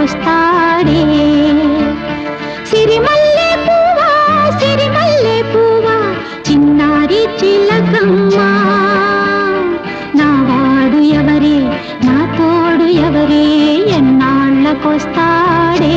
నాళ్ళకొస్తాడే సిరిమల్లె పువ్వా చిన్నారి చిలకమ్మ నావాడు ఎవరే నా తోడు ఎవరే ఎన్నాళ్ళకొస్తాడే